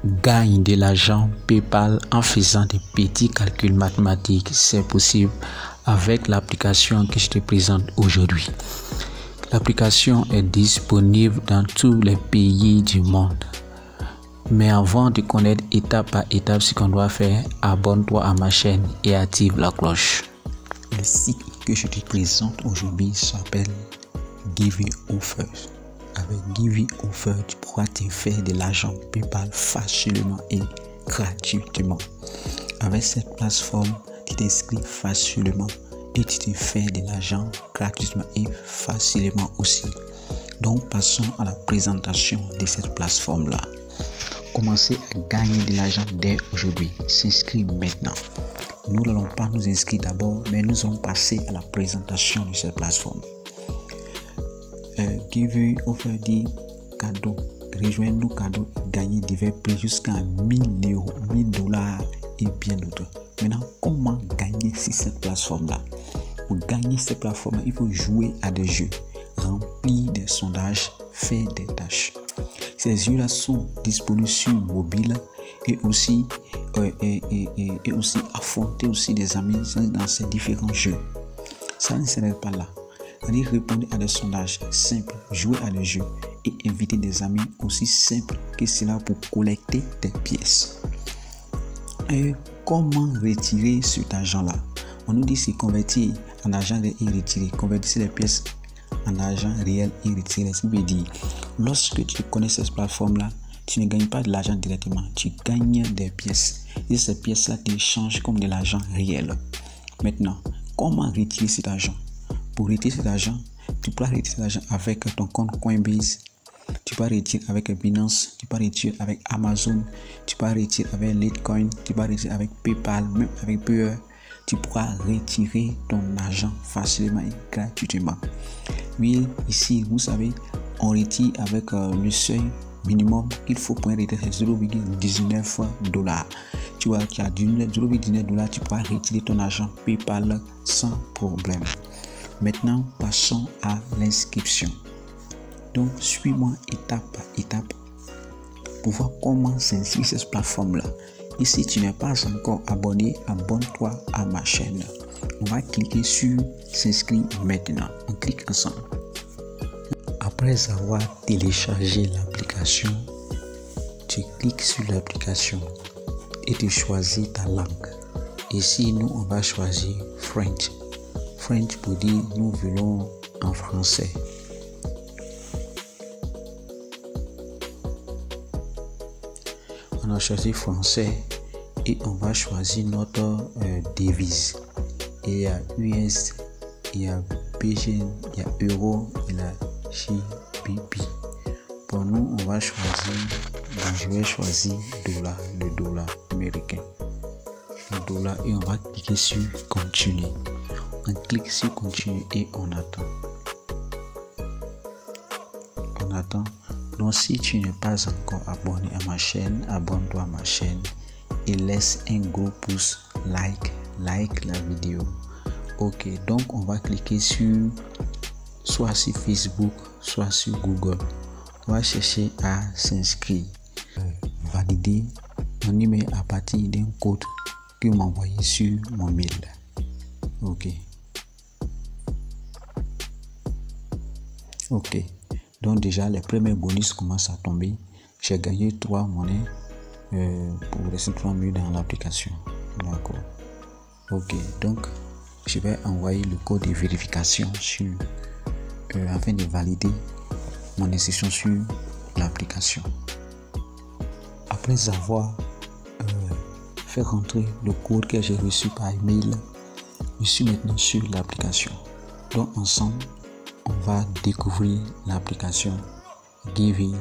gagne de l'argent PayPal en faisant des petits calculs mathématiques. C'est possible avec l'application que je te présente aujourd'hui. L'application est disponible dans tous les pays du monde. Mais avant de connaître étape par étape ce qu'on doit faire, abonne-toi à ma chaîne et active la cloche. Le site que je te présente aujourd'hui s'appelle GiveAway. Avec GiveAway, tu pourras te faire de l'argent PayPal facilement et gratuitement. Avec cette plateforme, tu t'inscris facilement et tu te fais de l'argent gratuitement et facilement aussi. Donc, passons à la présentation de cette plateforme-là. Commencez à gagner de l'argent dès aujourd'hui. S'inscrire maintenant. Nous n'allons pas nous inscrire d'abord, mais nous allons passer à la présentation de cette plateforme. GiveAway dit cadeau. Rejoindre-nous cadeau, gagner divers prix jusqu'à 1000 €, 1000 $ et bien d'autres. Maintenant, comment gagner sur cette plateforme-là? Pour gagner cette plateforme, il faut jouer à des jeux, remplir des sondages, faire des tâches. Ces jeux-là sont disponibles sur mobile et aussi affronter aussi des amis dans ces différents jeux. Ça ne s'arrête pas là. Allez répondre à des sondages simples, jouer à des jeux et inviter des amis aussi simples que cela pour collecter des pièces. Et comment retirer cet argent-là? On nous dit c'est convertir en argent réel et retirer. Convertir les pièces en argent réel et retirer. Ce qui veut dire, lorsque tu connais cette plateforme-là, tu ne gagnes pas de l'argent directement, tu gagnes des pièces. Et ces pièces-là, tu échanges comme de l'argent réel. Maintenant, comment retirer cet argent? Pour retirer cet argent, tu peux retirer cet argent avec ton compte Coinbase, tu peux retirer avec Binance, tu peux retirer avec Amazon, tu peux retirer avec Litecoin, tu peux retirer avec PayPal, même avec Payeer. Tu pourras retirer ton argent facilement et gratuitement. Oui, ici, vous savez, on retire avec le seuil minimum qu'il faut pour retirer 0,19 $. Tu vois, tu as 0,19 $, tu pourras retirer ton argent PayPal sans problème. Maintenant, passons à l'inscription. Donc, suis-moi étape par étape pour voir comment s'inscrire cette plateforme-là. Et si tu n'es pas encore abonné, abonne-toi à ma chaîne. On va cliquer sur s'inscrire maintenant. On clique ensemble. Après avoir téléchargé l'application, tu cliques sur l'application et tu choisis ta langue. Ici, nous, on va choisir French. French pour dire nous voulons en français. On a choisi français et on va choisir notre devise. Il y a US, il y a PG, il y a euro, il y a GBP. Pour nous, on va choisir, je vais choisir dollar, le dollar américain. Le dollar et on va cliquer sur continuer. On clique sur continuer et on attend. On attend. Donc si tu n'es pas encore abonné à ma chaîne, abonne-toi à ma chaîne et laisse un gros pouce, like la vidéo. Ok, donc on va cliquer soit sur Facebook, soit sur Google. On va chercher à s'inscrire. Valider mon email à partir d'un code que vous m'envoyez sur mon mail. Ok. Ok. Donc déjà, les premiers bonus commencent à tomber. J'ai gagné 3 monnaies pour rester 3 minutes dans l'application. D'accord. Ok. Donc, je vais envoyer le code de vérification afin de valider mon inscription sur l'application. Après avoir fait rentrer le code que j'ai reçu par email, je suis maintenant sur l'application. Donc, ensemble, on va découvrir l'application GiveAway.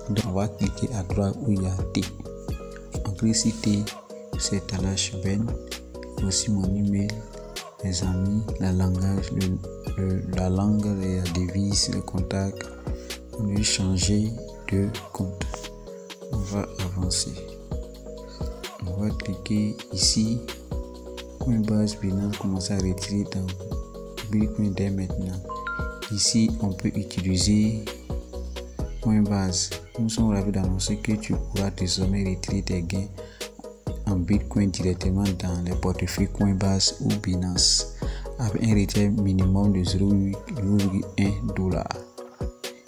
Donc on va cliquer à droite où il y a T. On clique sur T, c'est Talash Ben. Voici mon email, mes amis, la langue, la devise, le contact. On va changer de compte. On va avancer. On va cliquer ici. Coinbase, Binance, commencer à retirer dans Bitcoin dès maintenant. Ici, on peut utiliser Coinbase, nous sommes ravis d'annoncer que tu pourras désormais retirer tes gains en Bitcoin directement dans les portefeuilles Coinbase ou Binance avec un retrait minimum de 0,1 $.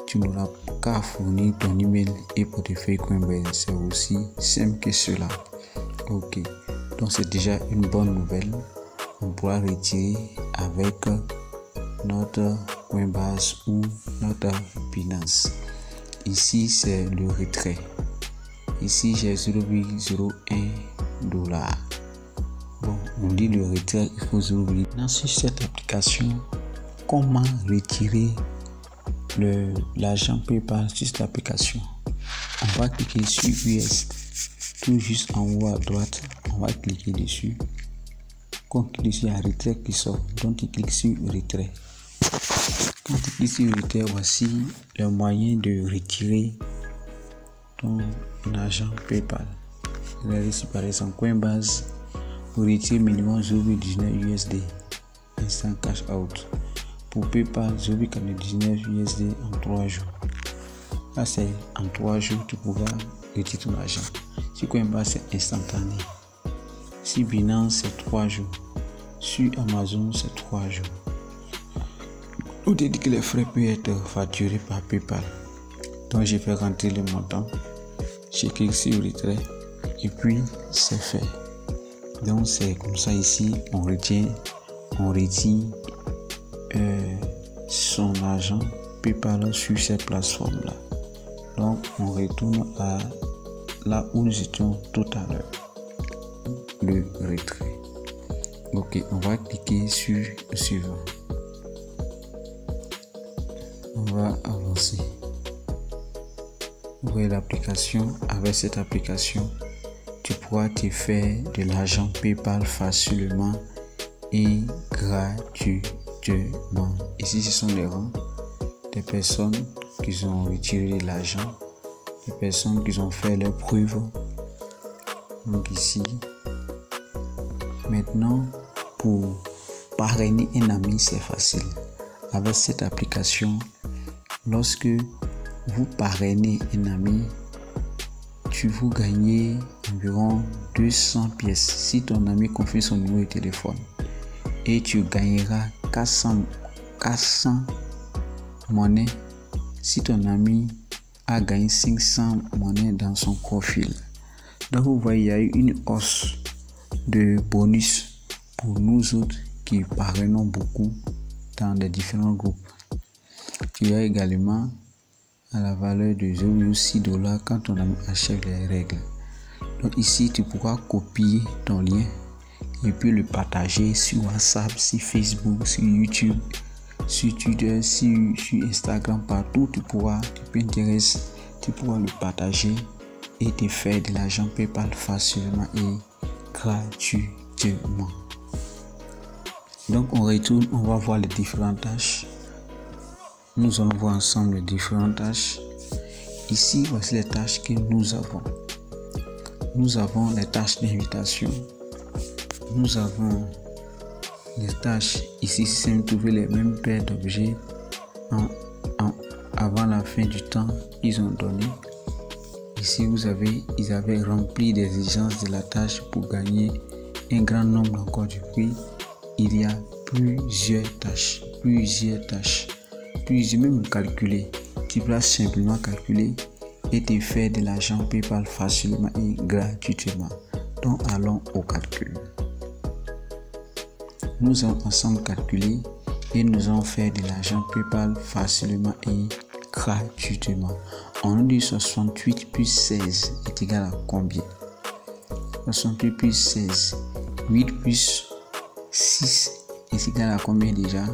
Tu n'auras qu'à fournir ton email et portefeuille Coinbase. C'est aussi simple que cela. Ok, donc c'est déjà une bonne nouvelle. On pourra retirer avec notre Coinbase ou notre Binance. Ici c'est le retrait. Ici j'ai 0,01 $. Bon, on dit le retrait, il faut 0,1. Dans cette application, comment retirer l'argent PayPal sur cette application? On va cliquer sur US, tout juste en haut à droite. On va cliquer dessus. Quand on clique dessus, il y a retrait qui sort. Donc tu cliques sur retrait. Quand tu cliques sur retrait, voici le moyen de retirer ton argent PayPal. Regardez ici par exemple Coinbase, pour retirer minimum 0,19 USD instant cash out. Pour PayPal, 0,19 USD en 3 jours. Là c'est en 3 jours tu pourras retirer ton argent. Si Coinbase c'est instantané. Si Binance c'est 3 jours. Sur Amazon c'est 3 jours. On te dit que les frais peuvent être facturés par PayPal. Donc je vais rentrer le montant. Je clique sur retrait et puis c'est fait. Donc c'est comme ça ici on retire son argent PayPal sur cette plateforme là. Donc on retourne à là où nous étions tout à l'heure, le retrait. Ok, on va cliquer sur le suivant. On va avancer. Vous voyez l'application. Avec cette application, tu pourras te faire de l'argent PayPal facilement et gratuitement. Ici, ce sont les rangs des personnes qui ont retiré de l'argent, des personnes qui ont fait leurs preuves. Donc ici, maintenant, pour parrainer un ami, c'est facile. Avec cette application, lorsque vous parrainez un ami, vous gagnez environ 200 pièces si ton ami confie son numéro de téléphone, et tu gagneras 400 monnaies si ton ami a gagné 500 monnaies dans son profil. Donc vous voyez, il y a eu une hausse de bonus pour nous autres qui parrainons beaucoup dans les différents groupes. Il y a également à la valeur de 0,6 $ quand ton ami achève les règles. Donc ici tu pourras copier ton lien et puis le partager sur WhatsApp, sur Facebook, sur YouTube, sur Twitter, sur Instagram, partout tu peux le partager et te faire de l'argent PayPal facilement et gratuitement. Donc on retourne, on va voir les différentes tâches. Nous allons voir ensemble les différentes tâches. Ici, voici les tâches que nous avons. Nous avons les tâches d'invitation. Nous avons les tâches. Ici, si vous trouvez les mêmes paires d'objets avant la fin du temps qu'ils ont donné. Ici, ils avaient rempli des exigences de la tâche pour gagner un grand nombre encore du prix. Il y a plusieurs tâches. Puis même calculer. Tu peux simplement calculer et te faire de l'argent PayPal facilement et gratuitement. Donc allons au calcul. Nous allons ensemble calculer et nous allons faire de l'argent PayPal facilement et gratuitement. On nous dit 68 plus 16 est égal à combien? 68 plus 16. 8 plus 6 est égal à combien déjà?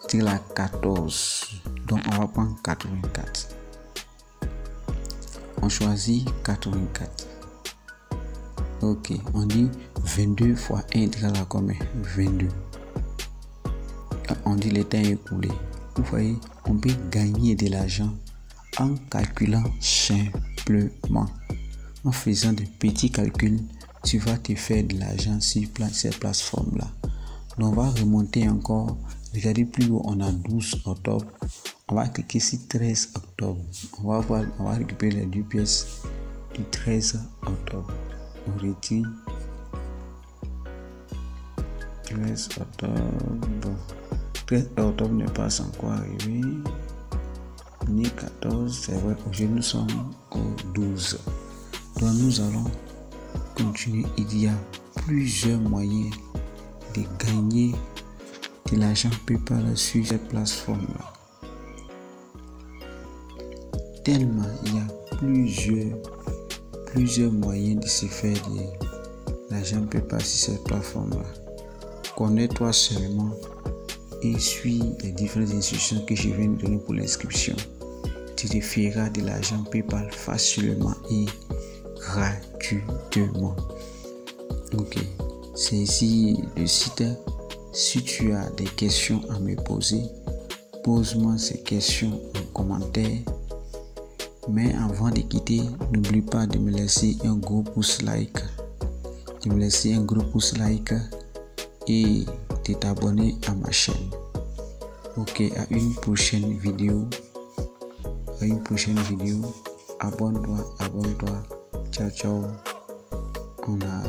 C'est égal à 14. Donc on va prendre 84. On choisit 84. Ok, on dit 22 fois 1 est égal à combien? 22. On dit le temps écoulé. Vous voyez, on peut gagner de l'argent en calculant simplement. En faisant de petits calculs, tu vas te faire de l'argent sur cette plateforme-là. On va remonter encore Regardez plus haut, on a 12 octobre. On va cliquer sur 13 octobre. On va récupérer les 2 pièces du 13 octobre. On retire 13 octobre. 13 octobre n'est pas encore arrivé. Ni 14, c'est vrai. Aujourd'hui, nous sommes au 12. Donc, nous allons continuer. Il y a plusieurs moyens de gagner de l'argent PayPal sur cette plateforme-là. Tellement il y a plusieurs moyens de se faire de l'argent PayPal sur cette plateforme-là. Connais-toi seulement et suis les différentes instructions que je viens de donner pour l'inscription. Tu te feras de l'argent PayPal facilement et gratuitement. Ok, c'est ici le site. Si tu as des questions à me poser, pose-moi ces questions en commentaire. Mais avant de quitter, n'oublie pas de me laisser un gros pouce like. Et de t'abonner à ma chaîne. Ok, à une prochaine vidéo. Abonne-toi. Ciao. On a